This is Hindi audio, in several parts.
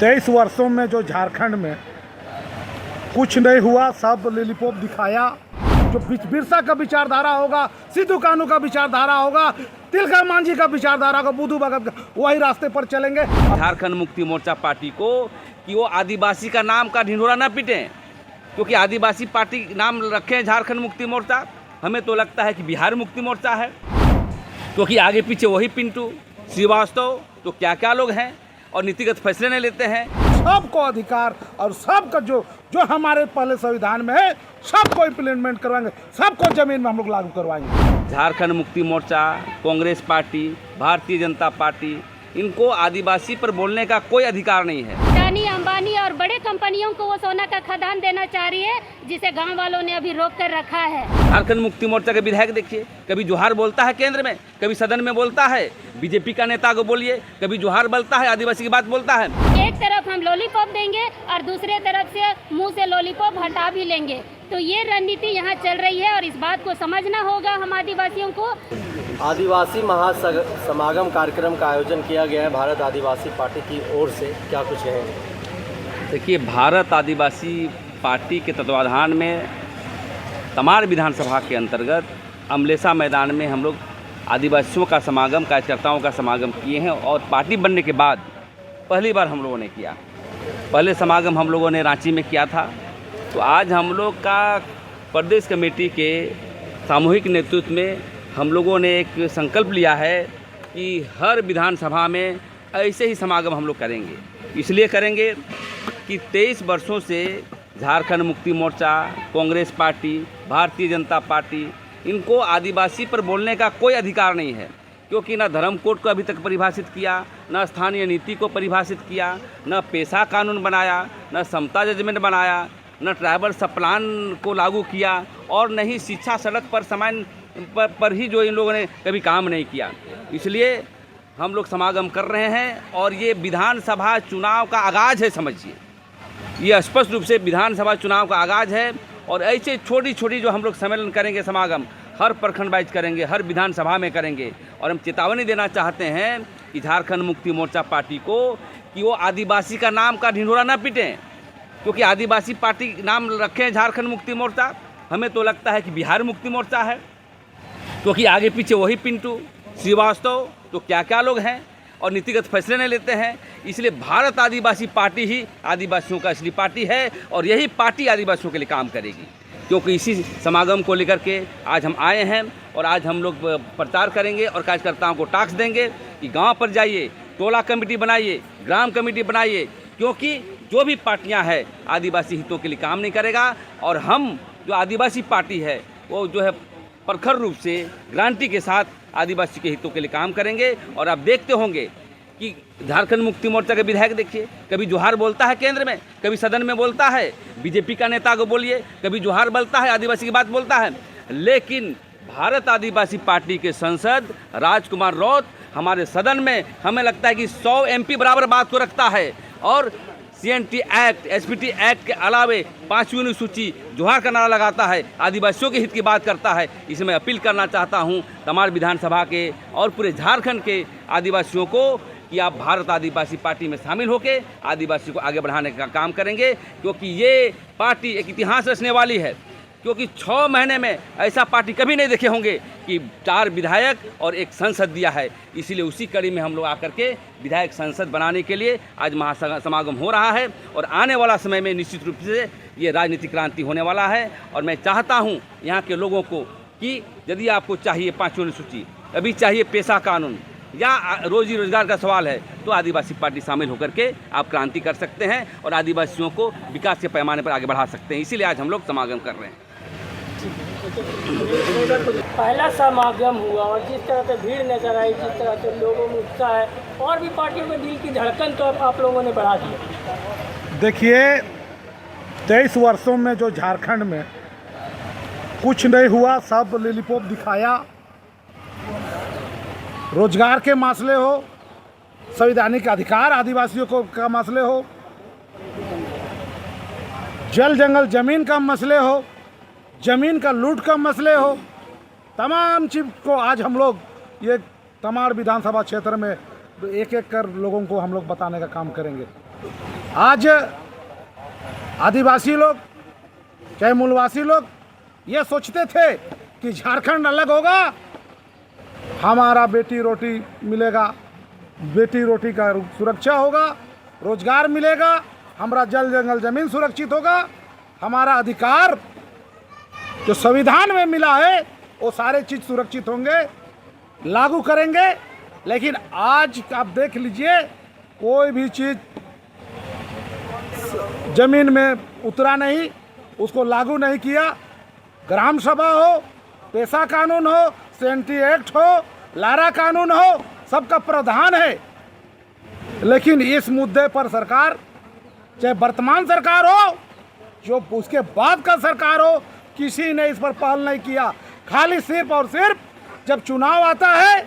23 वर्षों में जो झारखंड में कुछ नहीं हुआ, सब लॉलीपॉप दिखाया। जो बिरसा का विचारधारा होगा, सिद्धू कानू का विचारधारा होगा, तिलका मांझी का विचारधारा होगा, बुद्धू भगत का, वही रास्ते पर चलेंगे। झारखंड मुक्ति मोर्चा पार्टी को कि वो आदिवासी का नाम का ढिंढोरा ना पीटें, क्योंकि आदिवासी पार्टी नाम रखे हैं झारखंड मुक्ति मोर्चा। हमें तो लगता है कि बिहार मुक्ति मोर्चा है, क्योंकि आगे पीछे वही पिंटू श्रीवास्तव तो क्या क्या लोग हैं और नीतिगत फैसले नहीं लेते हैं। सबको अधिकार और सबका जो हमारे पहले संविधान में है, सबको इम्प्लीमेंट करवाएंगे, सबको जमीन में हम लोग लागू करवाएंगे। झारखंड मुक्ति मोर्चा, कांग्रेस पार्टी, भारतीय जनता पार्टी, इनको आदिवासी पर बोलने का कोई अधिकार नहीं है। अडानी, अंबानी और बड़े कंपनियों को वो सोना का खदान देना चाह रही है, जिसे गांव वालों ने अभी रोक कर रखा है। झारखंड मुक्ति मोर्चा के विधायक देखिए, कभी जोहार बोलता है केंद्र में, कभी सदन में बोलता है, बीजेपी का नेता को बोलिए, कभी जोहार बोलता है, आदिवासी की बात बोलता है। एक तरफ हम लॉलीपॉप देंगे और दूसरे तरफ से मुंह से लॉलीपॉप हटा भी लेंगे। तो ये रणनीति यहाँ चल रही है और इस बात को समझना होगा हम आदिवासियों को। आदिवासी महासमागम कार्यक्रम का आयोजन किया गया है भारत आदिवासी पार्टी की ओर से, क्या कुछ है? देखिए, भारत आदिवासी पार्टी के तत्वाधान में तमाड़ विधानसभा के अंतर्गत अमलेसा मैदान में हम लोग आदिवासियों का समागम, कार्यकर्ताओं का समागम किए हैं और पार्टी बनने के बाद पहली बार हम लोगों ने किया। पहले समागम हम लोगों ने रांची में किया था। तो आज हम लोग का प्रदेश कमेटी के सामूहिक नेतृत्व में हम लोगों ने एक संकल्प लिया है कि हर विधानसभा में ऐसे ही समागम हम लोग करेंगे। इसलिए करेंगे कि 23 वर्षों से झारखंड मुक्ति मोर्चा, कांग्रेस पार्टी, भारतीय जनता पार्टी, इनको आदिवासी पर बोलने का कोई अधिकार नहीं है, क्योंकि न धर्म कोड को अभी तक परिभाषित किया, न स्थानीय नीति को परिभाषित किया, न पेशा कानून बनाया, न समता जजमेंट बनाया, न ट्राइबल सप्लान को लागू किया और न ही शिक्षा सड़क पर समान पर ही जो इन लोगों ने कभी काम नहीं किया। इसलिए हम लोग समागम कर रहे हैं और ये विधानसभा चुनाव का आगाज़ है, समझिए। ये स्पष्ट रूप से विधानसभा चुनाव का आगाज़ है और ऐसे छोटी छोटी जो हम लोग सम्मेलन करेंगे, समागम हर प्रखंड वाइज करेंगे, हर विधानसभा में करेंगे। और हम चेतावनी देना चाहते हैं कि झारखंड मुक्ति मोर्चा पार्टी को कि वो आदिवासी का नाम का ढिंढोरा ना पीटें, क्योंकि आदिवासी पार्टी नाम रखे हैं झारखंड मुक्ति मोर्चा। हमें तो लगता है कि बिहार मुक्ति मोर्चा है, क्योंकि आगे पीछे वही पिंटू श्रीवास्तव तो क्या क्या लोग हैं और नीतिगत फैसले नहीं लेते हैं। इसलिए भारत आदिवासी पार्टी ही आदिवासियों का असली पार्टी है और यही पार्टी आदिवासियों के लिए काम करेगी। क्योंकि इसी समागम को लेकर के आज हम आए हैं और आज हम लोग प्रचार करेंगे और कार्यकर्ताओं को टास्क देंगे कि गांव पर जाइए, टोला कमेटी बनाइए, ग्राम कमेटी बनाइए, क्योंकि जो भी पार्टियां हैं आदिवासी हितों के लिए काम नहीं करेगा। और हम जो आदिवासी पार्टी है वो जो है प्रखर रूप से गारंटी के साथ आदिवासी के हितों के लिए काम करेंगे। और आप देखते होंगे कि झारखंड मुक्ति मोर्चा के विधायक देखिए, कभी जोहार बोलता है केंद्र में, कभी सदन में बोलता है, बीजेपी का नेता को बोलिए, कभी जोहार बोलता है, आदिवासी की बात बोलता है। लेकिन भारत आदिवासी पार्टी के सांसद राजकुमार रौत हमारे सदन में हमें लगता है कि 100 MP बराबर बात को रखता है और CNT एक्ट, SPT एक्ट के अलावे 5वीं अनुसूची जोहार का नारा लगाता है, आदिवासियों के हित की बात करता है। इसमें मैं अपील करना चाहता हूं तमाड़ विधानसभा के और पूरे झारखंड के आदिवासियों को कि आप भारत आदिवासी पार्टी में शामिल होकर आदिवासी को आगे बढ़ाने का काम करेंगे, क्योंकि ये पार्टी एक इतिहास रचने वाली है। क्योंकि 6 महीने में ऐसा पार्टी कभी नहीं देखे होंगे कि 4 विधायक और 1 सांसद दिया है। इसीलिए उसी कड़ी में हम लोग आकर के विधायक सांसद बनाने के लिए आज महासमागम हो रहा है और आने वाला समय में निश्चित रूप से ये राजनीतिक क्रांति होने वाला है। और मैं चाहता हूँ यहाँ के लोगों को कि यदि आपको चाहिए 5वीं अनुसूची, अभी चाहिए पेशा कानून या रोजी रोजगार का सवाल है, तो आदिवासी पार्टी शामिल होकर के आप क्रांति कर सकते हैं और आदिवासियों को विकास के पैमाने पर आगे बढ़ा सकते हैं। इसीलिए आज हम लोग समागम कर रहे हैं। पहला समागम हुआ और जिस तरह से भीड़ नजर आई, जिस तरह से लोगों में उत्साह है और भी पार्टियों में दिल की धड़कन तो आप लोगों ने बढ़ा दी। देखिए, 23 वर्षों में जो झारखंड में कुछ नहीं हुआ, सब लॉलीपॉप दिखाया। रोजगार के मसले हो, संवैधानिक अधिकार आदिवासियों को का मसले हो, जल जंगल जमीन का मसले हो, जमीन का लूट का मसले हो, तमाम चीज़ को आज हम लोग ये तमाड़ विधानसभा क्षेत्र में एक एक कर लोगों को हम लोग बताने का काम करेंगे। आज आदिवासी लोग चाहे मूलवासी लोग ये सोचते थे कि झारखंड अलग होगा, हमारा बेटी रोटी मिलेगा, बेटी रोटी का सुरक्षा होगा, रोजगार मिलेगा, हमारा जल जंगल ज़मीन सुरक्षित होगा, हमारा अधिकार जो संविधान में मिला है वो सारे चीज़ सुरक्षित होंगे, लागू करेंगे। लेकिन आज आप देख लीजिए कोई भी चीज़ ज़मीन में उतरा नहीं, उसको लागू नहीं किया। ग्राम सभा हो, पेशा कानून हो, सेंटी एक्ट हो, लारा कानून हो, सबका प्रावधान है। लेकिन इस मुद्दे पर सरकार, चाहे वर्तमान सरकार हो, जो उसके बाद का सरकार हो, किसी ने इस पर पहल नहीं किया। खाली सिर्फ और सिर्फ जब चुनाव आता है,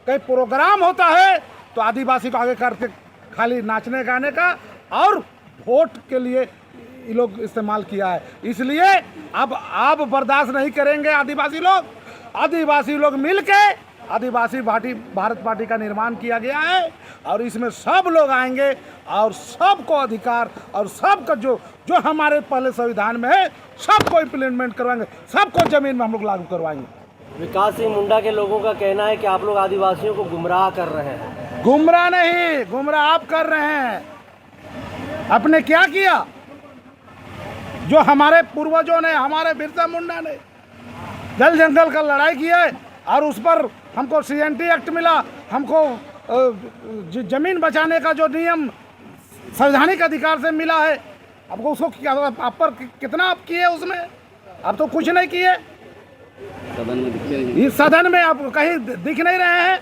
कहीं प्रोग्राम होता है, तो आदिवासी को आगे करके खाली नाचने गाने का और वोट के लिए ये लोग इस्तेमाल किया है। इसलिए अब बर्दाश्त नहीं करेंगे आदिवासी लोग मिलके आदिवासी पार्टी, भारत पार्टी का निर्माण किया गया है और इसमें सब लोग आएंगे और सबको अधिकार और सबका जो हमारे पहले संविधान में है सबको इम्प्लीमेंट करवाएंगे, सबको जमीन में हम लोग लागू करवाएंगे। विकास सिंह मुंडा के लोगों का कहना है कि आप लोग आदिवासियों को गुमराह कर रहे हैं। गुमराह नहीं, गुमराह आप कर रहे हैं। आपने क्या किया? जो हमारे पूर्वजों ने, हमारे बिरसा मुंडा ने जल जंगल का लड़ाई किया है और उस पर हमको CNT एक्ट मिला, हमको जमीन बचाने का जो नियम संवैधानिक अधिकार से मिला है, आपको उसको आप पर कितना आप किए उसमें? आप तो कुछ नहीं किए। सदन में दिखते नहीं। इस सदन में आप कहीं दिख नहीं रहे हैं।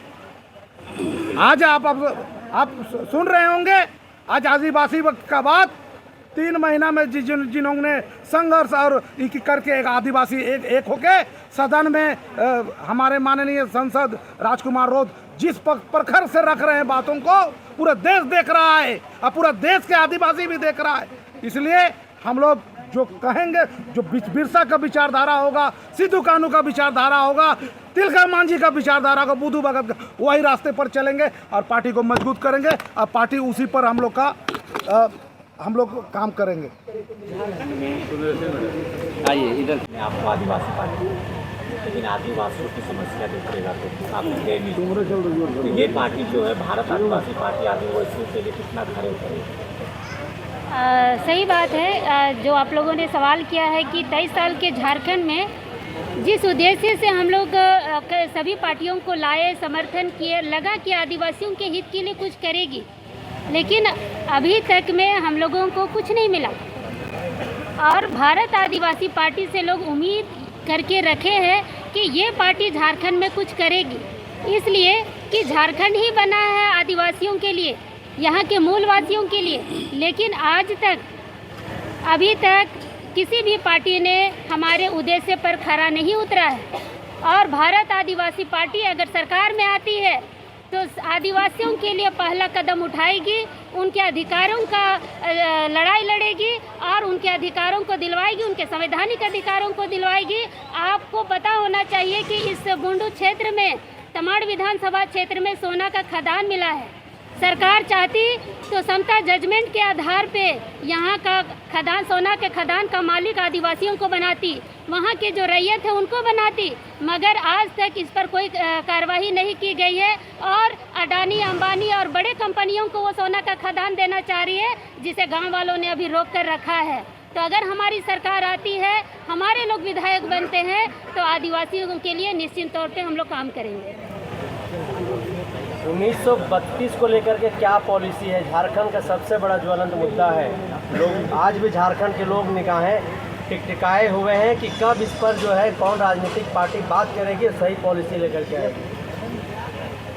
आज आप सुन रहे होंगे, आज आदिवासी का बात 3 महीना में जिन्होंने संघर्ष और करके एक आदिवासी एक होके सदन में हमारे माननीय सांसद राजकुमार रोध जिस प्रखर से रख रहे हैं बातों को, पूरा देश देख रहा है और पूरा देश के आदिवासी भी देख रहा है। इसलिए हम लोग जो कहेंगे, जो बिरसा का विचारधारा होगा, सिद्धू कान्हू का विचारधारा होगा, तिलका मांझी का विचारधारा का, बुद्धू भगत का, वही रास्ते पर चलेंगे और पार्टी को मजबूत करेंगे और पार्टी उसी पर हम लोग काम करेंगे। आइए इधर। आपको आदिवासी पार्टी, लेकिन आदिवासियों की समस्या देखिएगा तो आप तो ये पार्टी जो है भारत आदिवासी पार्टी आदिवासियों के लिए कितना खड़े उतरेगी? सही बात है। जो आप लोगों ने सवाल किया है कि 23 साल के झारखंड में जिस उद्देश्य से हम लोग सभी पार्टियों को लाए, समर्थन किए, लगा कि आदिवासियों के हित के लिए कुछ करेगी, लेकिन अभी तक में हम लोगों को कुछ नहीं मिला। और भारत आदिवासी पार्टी से लोग उम्मीद करके रखे हैं कि ये पार्टी झारखंड में कुछ करेगी, इसलिए कि झारखंड ही बना है आदिवासियों के लिए, यहाँ के मूलवासियों के लिए। लेकिन आज तक, अभी तक किसी भी पार्टी ने हमारे उद्देश्य पर खरा नहीं उतरा है। और भारत आदिवासी पार्टी अगर सरकार में आती है तो आदिवासियों के लिए पहला कदम उठाएगी, उनके अधिकारों का लड़ाई लड़ेगी और उनके अधिकारों को दिलवाएगी, उनके संवैधानिक अधिकारों को दिलवाएगी। आपको पता होना चाहिए कि इस बुंडू क्षेत्र में, तमाड़ विधानसभा क्षेत्र में सोना का खदान मिला है। सरकार चाहती तो समता जजमेंट के आधार पे यहाँ का खदान, सोना के खदान का मालिक आदिवासियों को बनाती, वहाँ के जो रैयत है उनको बनाती, मगर आज तक इस पर कोई कार्रवाई नहीं की गई है। और अडानी, अंबानी और बड़े कंपनियों को वो सोना का खदान देना चाह रही है, जिसे गांव वालों ने अभी रोक कर रखा है। तो अगर हमारी सरकार आती है, हमारे लोग विधायक बनते हैं, तो आदिवासियों के लिए निश्चित तौर पर हम लोग काम करेंगे। 1932 को लेकर के क्या पॉलिसी है? झारखंड का सबसे बड़ा ज्वलंत मुद्दा है। लोग आज भी झारखंड के लोग निगाहें टिकाए हुए हैं कि कब इस पर जो है कौन राजनीतिक पार्टी बात करेगी, सही पॉलिसी लेकर के आएगी।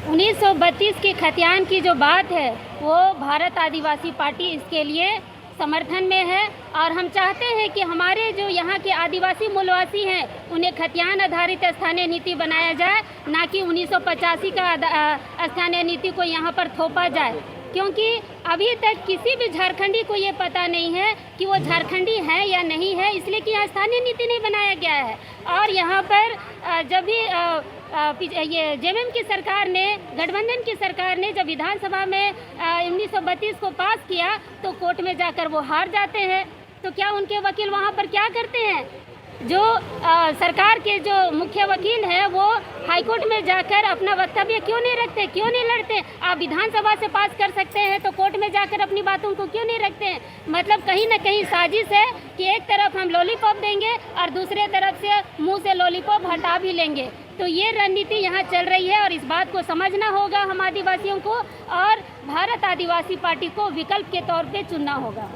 1932 के खतियान की जो बात है वो भारत आदिवासी पार्टी इसके लिए समर्थन में है। और हम चाहते हैं कि हमारे जो यहाँ के आदिवासी मूलवासी हैं उन्हें खतियान आधारित स्थानीय नीति बनाया जाए, ना कि 1985 का स्थानीय नीति को यहाँ पर थोपा जाए, क्योंकि अभी तक किसी भी झारखंडी को ये पता नहीं है कि वो झारखंडी है या नहीं है, इसलिए कि यहाँ स्थानीय नीति नहीं बनाया गया है। और यहाँ पर जब भी ये जेएमएम की सरकार ने, गठबंधन की सरकार ने जब विधानसभा में 1932 को पास किया तो कोर्ट में जाकर वो हार जाते हैं। तो क्या उनके वकील वहाँ पर क्या करते हैं? जो सरकार के जो मुख्य वकील हैं वो हाईकोर्ट में जाकर अपना वक्तव्य क्यों नहीं रखते, क्यों नहीं लड़ते? आप विधानसभा से पास कर सकते हैं तो कोर्ट में जाकर अपनी बातों को क्यों नहीं रखते हैं? मतलब कहीं ना कहीं साजिश है कि एक तरफ हम लॉलीपॉप देंगे और दूसरे तरफ से मुंह से लॉलीपॉप हटा भी लेंगे। तो ये रणनीति यहाँ चल रही है और इस बात को समझना होगा हम आदिवासियों को, और भारत आदिवासी पार्टी को विकल्प के तौर पे चुनना होगा।